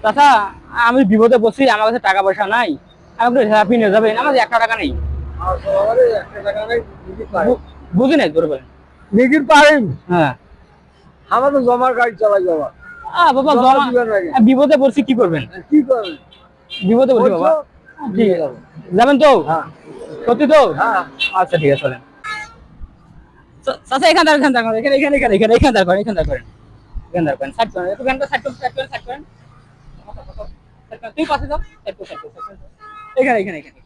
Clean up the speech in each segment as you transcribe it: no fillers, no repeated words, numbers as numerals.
চাচা, আমি বিপদে বসি, আমার কাছে টাকা পয়সা নাই, আমি একটু হেল্প নিয়ে যাবেন, আমার 1 টাকা নেই। বুঝি নাই তোর বলেন। নিকির পারেন হ্যাঁ। আমার তো জমার গাড়ি চালাই যাওয়া বাবা জমা জমা, দিবেন আগে। বিপদে পড়ছি, কি করবেন? কি করবেন বিপদে পড়ছি বাবা। ঠিক আছে, যাবেন তো? হ্যাঁ সত্যি তো? হ্যাঁ আচ্ছা ঠিক আছে, চলেন। চাচা এখান দাঁড়, এখান দাঁড় করেন, এখানে এখানে এখানে এখানে এখান দাঁড় করেন, এখান দাঁড় করেন, এখান দাঁড় করেন, সাইড করেন, একটু গানটা সাইড করেন, সাইড করেন, সাইড করেন। তুই পাশে যাও, সাইড কর, সাইড কর, সাইড কর। এখানে এখানে এখানে।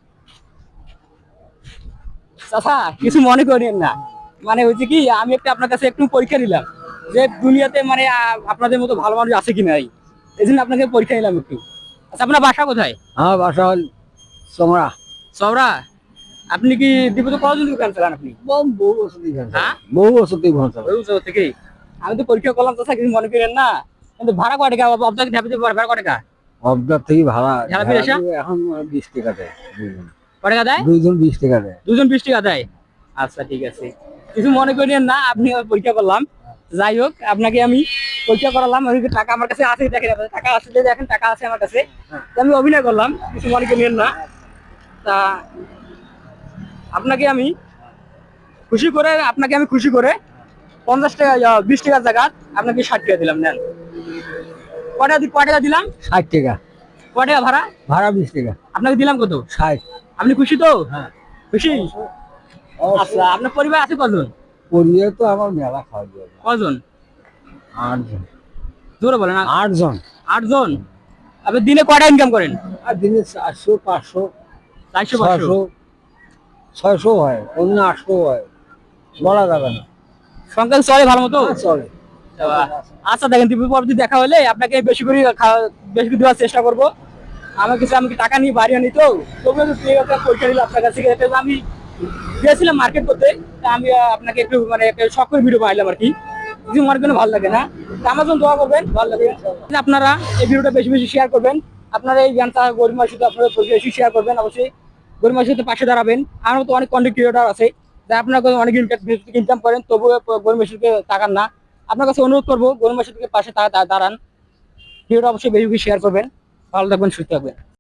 চাচা কিছু মনে করেন না, মানে হচ্ছে কি, আমি একটা আপনার কাছে একটু পরীক্ষা নিলাম যে দুনিয়াতে মানে আপনাদের মতো ভালো মানুষ আছে কি নাই, এই জন্য আপনাকে পরীক্ষা নিলাম একটু। আচ্ছা, আপনার বাসা কোথায়? আমার বাসা হল চমড়া। সবরা। আপনি কি দীপুতে কতদিন দোকান চালান আপনি? বহু বছর দিয়ে হ্যাঁ, বহু বছর দিয়ে ঘর চালাই। ওই বছর থেকেই। আমি তো পরীক্ষা করলাম চাচা, কিছু মনে করেন না, কিন্তু ভাড়া কয় টাকা? আপনাকে ঢাপিতে ভাড়া কয় টাকা? অবদার থেকে ভাড়া ঝাড়া ফিরে আসা? এখন 20 টাকা দেয় দুইজন। কয় টাকা দেয়? দুইজন 20 টাকা দেয়। দুজন 20 টাকা দেয়। আচ্ছা ঠিক আছে, কিছু মনে করেন না, আপনি আমার পরীক্ষা করলাম। যাই হোক, আপনাকে আমি পরীক্ষা করালাম, ওই যে টাকা আমার কাছে আছে, দেখেন আপনার টাকা আছে, যে দেখেন টাকা আছে আমার কাছে, তো আমি অভিনয় করলাম, কিছু মনে করেন না। তা আপনাকে আমি খুশি করে 50 টাকা, 20 টাকার জায়গা আপনাকে 60 টাকা দিলাম, নেন। কয় টাকা দিলাম? 60 টাকা কয় টাকা ভাড়া? ভাড়া 20 টাকা। আপনাকে দিলাম কত? 60। আপনি খুশি তো? হ্যাঁ খুশি। আচ্ছা, আপনার পরিবার আছে কজন? পরিবার তো আমার মেলা খাওয়া দিয়ে কজন? 8 জন। জোরে বলেন। 8 জন। 8 জন। আপনি দিনে কয়টা ইনকাম করেন? আর দিনে 400 500 400 500? 600 600 হয়, অন্য 800 হয়, বলা যাবে না। সংখ্যা চলে ভালো মতো? চলে। আচ্ছা দেখেন, পরবর্তী দেখা হলে আপনাকে বেশি করে দেওয়ার চেষ্টা করবো। আমি টাকা নিয়ে বাড়ি আনি, তো তবু একটু পরীক্ষা নিলাম আপনার কাছে। আমি গিয়েছিলাম মার্কেট করতে, তা আমি আপনাকে একটু মানে একটা শখ করে ভিডিও বানাইলাম আর কি। কিছু মনে করেন ভালো লাগে না, আমার জন্য দোয়া করবেন, ভালো লাগে। আপনারা এই ভিডিওটা বেশি বেশি শেয়ার করবেন। আপনারা এই জ্ঞানটা গরিব মানুষের সাথে আপনারা বেশি শেয়ার করবেন, অবশ্যই গরিব মানুষের সাথে পাশে দাঁড়াবেন। আমার মতো অনেক কন্টেন্ট ক্রিয়েটর আছে, যা আপনারা অনেক ইনকাম করেন, তবুও গরিব মানুষকে তাকান না। আপনার কাছে অনুরোধ করবো, গরিব মানুষের পাশে দাঁড়ান। ভিডিওটা অবশ্যই বেশি বেশি শেয়ার করবেন। ভালো থাকবেন, সুস্থ থাকবেন।